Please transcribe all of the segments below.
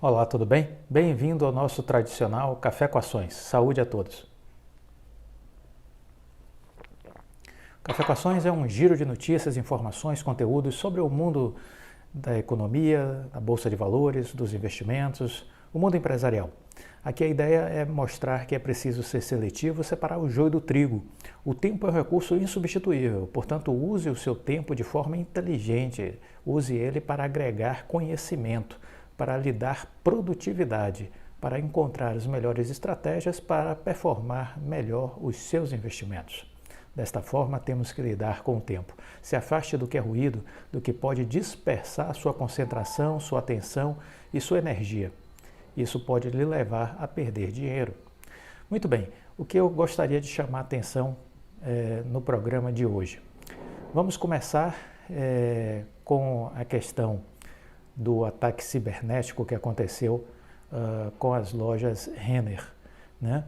Olá, tudo bem? Bem-vindo ao nosso tradicional Café com Ações. Saúde a todos. Café com Ações é um giro de notícias, informações, conteúdos sobre o mundo da economia, da bolsa de valores, dos investimentos, o mundo empresarial. Aqui a ideia é mostrar que é preciso ser seletivo, separar o joio do trigo. O tempo é um recurso insubstituível, portanto, use o seu tempo de forma inteligente. Use ele para agregar conhecimento, para lhe dar produtividade, para encontrar as melhores estratégias para performar melhor os seus investimentos. Desta forma, temos que lidar com o tempo. Se afaste do que é ruído, do que pode dispersar sua concentração, sua atenção e sua energia. Isso pode lhe levar a perder dinheiro. Muito bem, o que eu gostaria de chamar a atenção no programa de hoje? Vamos começar com a questão do ataque cibernético que aconteceu com as lojas Renner, né?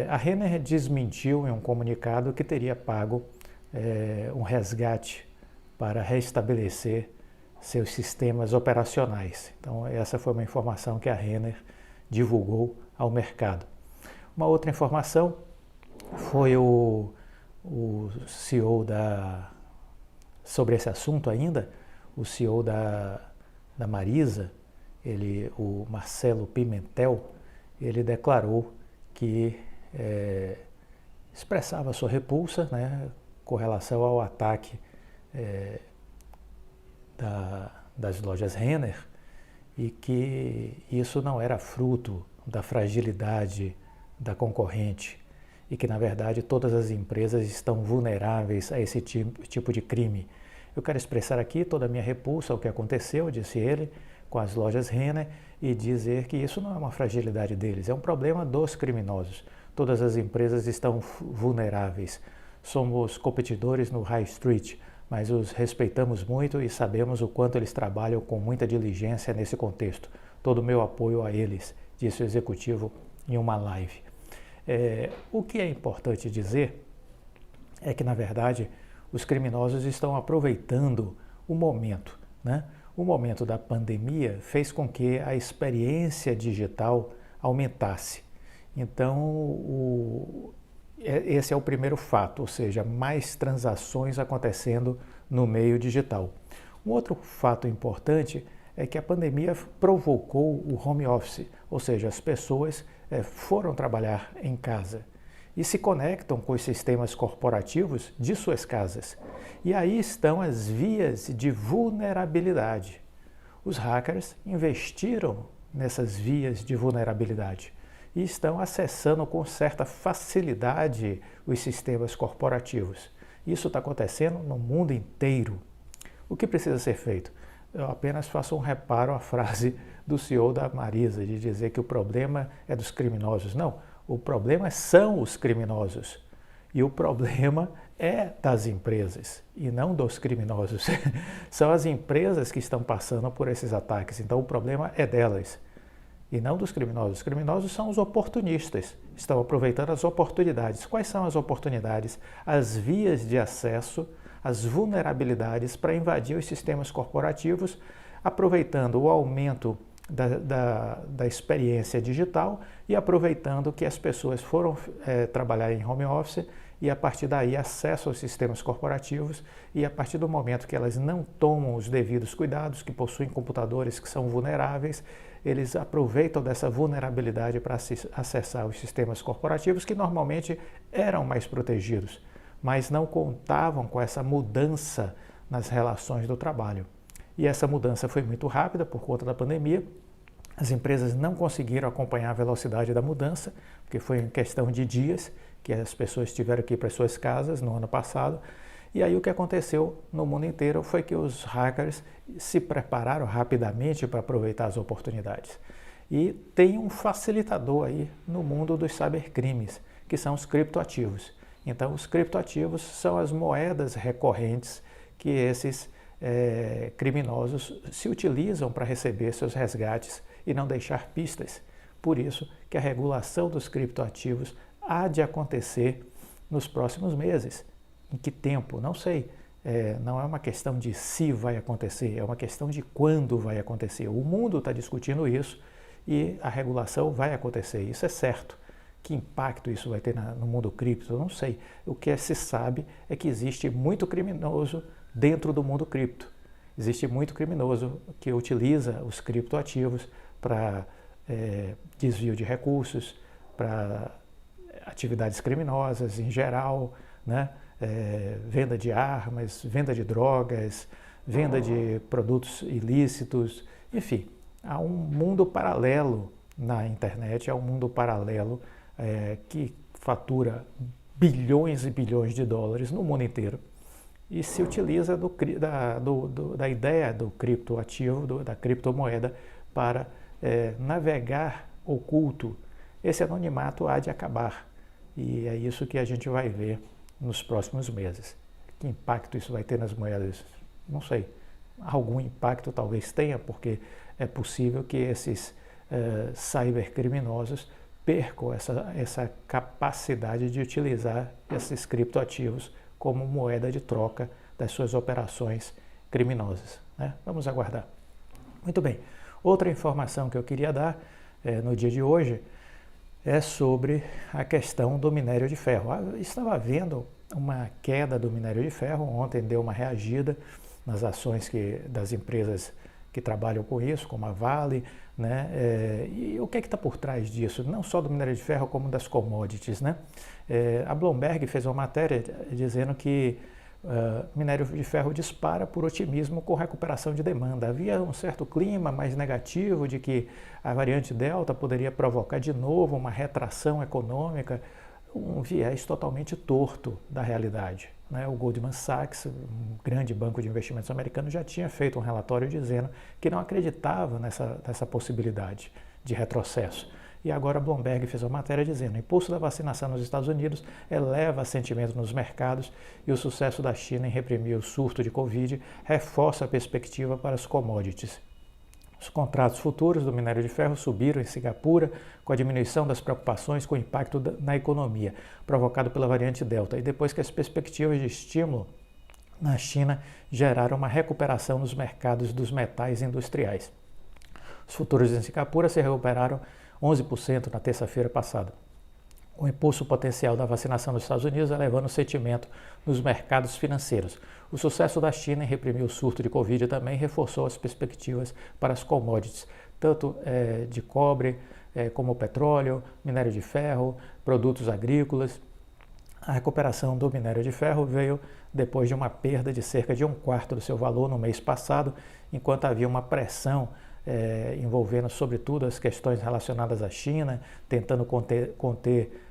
A Renner desmentiu em um comunicado que teria pago um resgate para restabelecer seus sistemas operacionais. Então, essa foi uma informação que a Renner divulgou ao mercado. Uma outra informação foi o CEO sobre esse assunto ainda, o CEO da Marisa, o Marcelo Pimentel, ele declarou que expressava sua repulsa, né, com relação ao ataque das lojas Renner e que isso não era fruto da fragilidade da concorrente e que, na verdade, todas as empresas estão vulneráveis a esse tipo de crime. Eu quero expressar aqui toda a minha repulsa ao que aconteceu, disse ele, com as lojas Renner e dizer que isso não é uma fragilidade deles, é um problema dos criminosos. Todas as empresas estão vulneráveis. Somos competidores no High Street, mas os respeitamos muito e sabemos o quanto eles trabalham com muita diligência nesse contexto. Todo o meu apoio a eles, disse o executivo em uma live. O que é importante dizer é que, na verdade, os criminosos estão aproveitando o momento, né? O momento da pandemia fez com que a experiência digital aumentasse. Então, esse é o primeiro fato, ou seja, mais transações acontecendo no meio digital. Um outro fato importante é que a pandemia provocou o home office, ou seja, as pessoas foram trabalhar em casa e se conectam com os sistemas corporativos de suas casas. E aí estão as vias de vulnerabilidade. Os hackers investiram nessas vias de vulnerabilidade e estão acessando com certa facilidade os sistemas corporativos. Isso está acontecendo no mundo inteiro. O que precisa ser feito? Eu apenas faço um reparo à frase do CEO da Marisa, de dizer que o problema é dos criminosos. Não, o problema são os criminosos. E o problema é das empresas e não dos criminosos. São as empresas que estão passando por esses ataques. Então o problema é delas e não dos criminosos. Os criminosos são os oportunistas, estão aproveitando as oportunidades. Quais são as oportunidades? As vias de acesso, as vulnerabilidades para invadir os sistemas corporativos, aproveitando o aumento da experiência digital e aproveitando que as pessoas foram trabalhar em home office e a partir daí acesso aos sistemas corporativos e a partir do momento que elas não tomam os devidos cuidados, que possuem computadores que são vulneráveis, eles aproveitam dessa vulnerabilidade para acessar os sistemas corporativos que normalmente eram mais protegidos, mas não contavam com essa mudança nas relações do trabalho. E essa mudança foi muito rápida por conta da pandemia. As empresas não conseguiram acompanhar a velocidade da mudança, porque foi em questão de dias que as pessoas tiveram que ir para suas casas no ano passado. E aí o que aconteceu no mundo inteiro foi que os hackers se prepararam rapidamente para aproveitar as oportunidades. E tem um facilitador aí no mundo dos cybercrimes, que são os criptoativos. Então, os criptoativos são as moedas recorrentes que esses criminosos se utilizam para receber seus resgates e não deixar pistas. Por isso que a regulação dos criptoativos há de acontecer nos próximos meses. Em que tempo? Não sei. não é uma questão de se vai acontecer, é uma questão de quando vai acontecer. O mundo está discutindo isso e a regulação vai acontecer, isso é certo. Que impacto isso vai ter no mundo cripto? Eu não sei. O que se sabe é que existe muito criminoso dentro do mundo cripto. Existe muito criminoso que utiliza os criptoativos para desvio de recursos, para atividades criminosas em geral, né? Venda de armas, venda de drogas, venda de produtos ilícitos, enfim, há um mundo paralelo na internet, há um mundo paralelo que fatura bilhões e bilhões de dólares no mundo inteiro e se utiliza da ideia do criptoativo, da criptomoeda, para navegar oculto. Esse anonimato há de acabar e é isso que a gente vai ver nos próximos meses. Que impacto isso vai ter nas moedas? Não sei. Algum impacto talvez tenha, porque é possível que esses cybercriminosos percam essa capacidade de utilizar esses criptoativos como moeda de troca das suas operações criminosas, né? Vamos aguardar. Muito bem. Outra informação que eu queria dar no dia de hoje é sobre a questão do minério de ferro. Estava havendo uma queda do minério de ferro, ontem deu uma reagida nas ações das empresas que trabalham com isso, como a Vale, né? E o que está por trás disso? Não só do minério de ferro, como das commodities, né? A Bloomberg fez uma matéria dizendo que minério de ferro dispara por otimismo com recuperação de demanda. Havia um certo clima mais negativo de que a variante Delta poderia provocar de novo uma retração econômica, um viés totalmente torto da realidade, né? O Goldman Sachs, um grande banco de investimentos americano, já tinha feito um relatório dizendo que não acreditava nessa possibilidade de retrocesso. E agora a Bloomberg fez uma matéria dizendo: o impulso da vacinação nos Estados Unidos eleva sentimento nos mercados e o sucesso da China em reprimir o surto de Covid reforça a perspectiva para as commodities. Os contratos futuros do minério de ferro subiram em Singapura com a diminuição das preocupações com o impacto na economia provocado pela variante Delta e depois que as perspectivas de estímulo na China geraram uma recuperação nos mercados dos metais industriais. Os futuros em Singapura se recuperaram 11% na terça-feira passada. O impulso potencial da vacinação nos Estados Unidos elevando o sentimento nos mercados financeiros. O sucesso da China em reprimir o surto de Covid também reforçou as perspectivas para as commodities, tanto de cobre como petróleo, minério de ferro, produtos agrícolas. A recuperação do minério de ferro veio depois de uma perda de cerca de 1/4 do seu valor no mês passado, enquanto havia uma pressão envolvendo sobretudo as questões relacionadas à China, tentando conter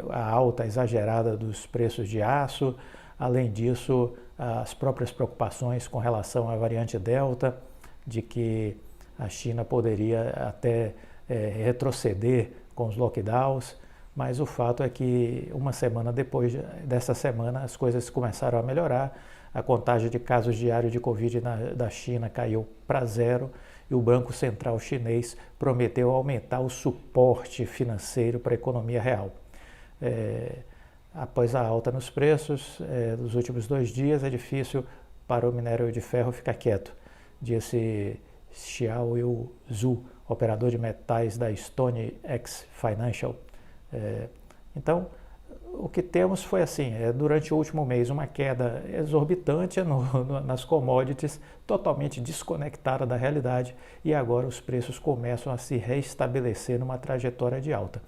a alta exagerada dos preços de aço. Além disso, as próprias preocupações com relação à variante Delta, de que a China poderia até retroceder com os lockdowns, mas o fato é que uma semana depois dessa semana as coisas começaram a melhorar, a contagem de casos diários de Covid da China caiu para 0 e o Banco Central Chinês prometeu aumentar o suporte financeiro para a economia real. Após a alta nos preços dos últimos 2 dias, é difícil para o minério de ferro ficar quieto, disse Xiao Yu-Zhu, operador de metais da StoneX Financial. Então, o que temos foi assim, durante o último mês, uma queda exorbitante nas commodities, totalmente desconectada da realidade, e agora os preços começam a se reestabelecer numa trajetória de alta.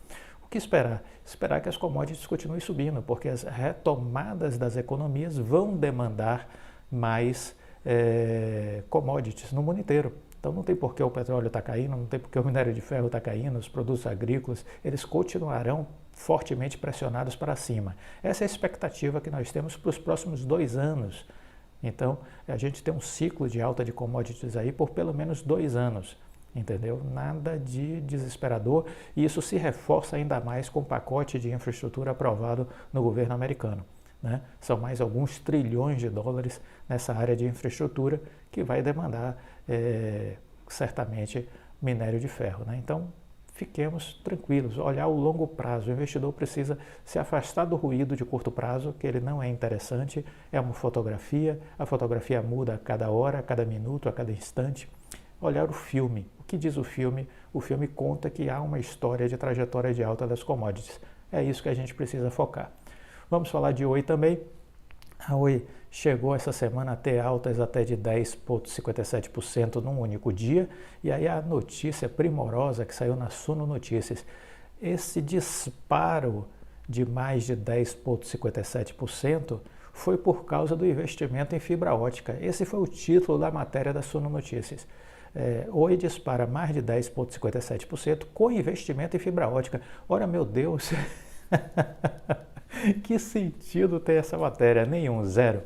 O que esperar? Esperar que as commodities continuem subindo, porque as retomadas das economias vão demandar mais commodities no mundo inteiro. Então não tem por que o petróleo está caindo, não tem por que o minério de ferro está caindo, os produtos agrícolas, eles continuarão fortemente pressionados para cima. Essa é a expectativa que nós temos para os próximos 2 anos. Então, a gente tem um ciclo de alta de commodities aí por pelo menos 2 anos, entendeu? Nada de desesperador, e isso se reforça ainda mais com o pacote de infraestrutura aprovado no governo americano, né? São mais alguns trilhões de dólares nessa área de infraestrutura que vai demandar certamente minério de ferro, né? Então, fiquemos tranquilos, olhar o longo prazo. O investidor precisa se afastar do ruído de curto prazo, que ele não é interessante, é uma fotografia, a fotografia muda a cada hora, a cada minuto, a cada instante. Olhar o filme. O que diz o filme? O filme conta que há uma história de trajetória de alta das commodities. É isso que a gente precisa focar. Vamos falar de Oi também. A Oi chegou essa semana a ter altas até de 10,57% num único dia. E aí a notícia primorosa que saiu na Suno Notícias. Esse disparo de mais de 10,57% foi por causa do investimento em fibra ótica. Esse foi o título da matéria da Suno Notícias. Oi dispara mais de 10,57% com investimento em fibra ótica. Ora, meu Deus, que sentido tem essa matéria? Nenhum, zero.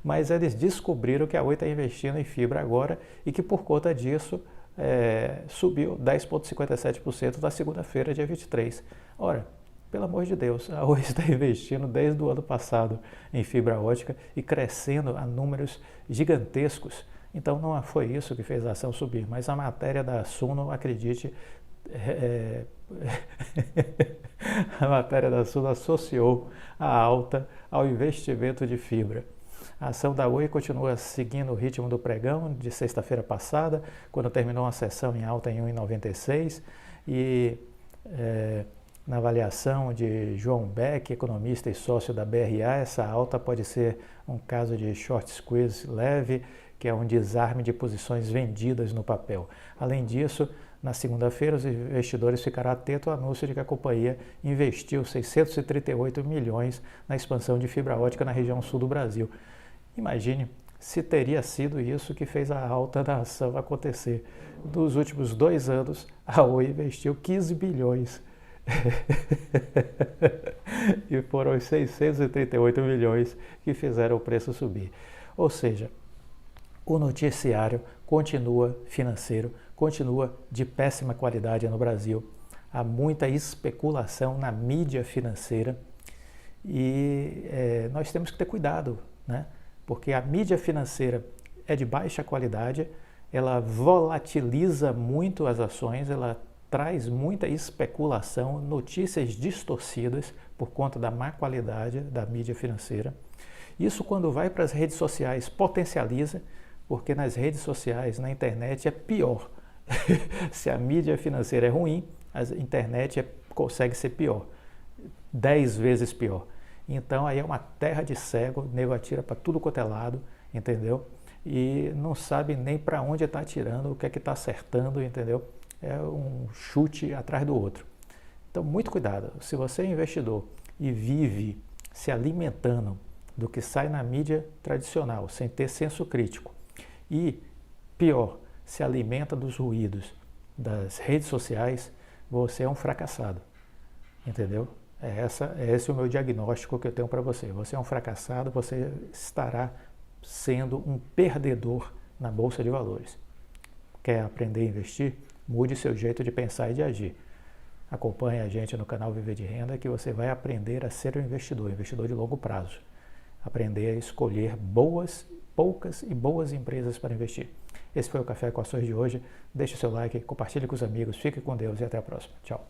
Mas eles descobriram que a Oi está investindo em fibra agora e que por conta disso subiu 10,57% na segunda-feira, dia 23. Ora, pelo amor de Deus, a Oi está investindo desde o ano passado em fibra ótica e crescendo a números gigantescos. Então não foi isso que fez a ação subir, mas a matéria da Suno, acredite, a matéria da Suno associou a alta ao investimento de fibra. A ação da Oi continua seguindo o ritmo do pregão de sexta-feira passada, quando terminou uma sessão em alta em 1,96 e na avaliação de João Beck, economista e sócio da BRA, essa alta pode ser um caso de short squeeze leve, que é um desarme de posições vendidas no papel. Além disso, na segunda-feira, os investidores ficarão atentos ao anúncio de que a companhia investiu 638 milhões na expansão de fibra ótica na região sul do Brasil. Imagine se teria sido isso que fez a alta da ação acontecer. Nos últimos 2 anos, a Oi investiu 15 bilhões. E foram os 638 milhões que fizeram o preço subir. Ou seja, o noticiário continua financeiro, continua de péssima qualidade no Brasil. Há muita especulação na mídia financeira e nós temos que ter cuidado, né? Porque a mídia financeira é de baixa qualidade, ela volatiliza muito as ações, ela traz muita especulação, notícias distorcidas por conta da má qualidade da mídia financeira. Isso, quando vai para as redes sociais, potencializa, porque nas redes sociais, na internet, é pior. Se a mídia financeira é ruim, a internet consegue ser pior, 10 vezes pior. Então aí é uma terra de cego, o nego atira para tudo quanto é lado, entendeu? E não sabe nem para onde está atirando, o que é que está acertando, entendeu? É um chute atrás do outro. Então muito cuidado, se você é investidor e vive se alimentando do que sai na mídia tradicional, sem ter senso crítico, e pior, se alimenta dos ruídos das redes sociais, você é um fracassado, entendeu? Esse é o meu diagnóstico que eu tenho para você. Você é um fracassado, você estará sendo um perdedor na Bolsa de Valores. Quer aprender a investir? Mude seu jeito de pensar e de agir. Acompanhe a gente no canal Viver de Renda que você vai aprender a ser um investidor de longo prazo. Aprender a escolher poucas e boas empresas para investir. Esse foi o Café com Ações de hoje. Deixe seu like, compartilhe com os amigos, fique com Deus e até a próxima. Tchau.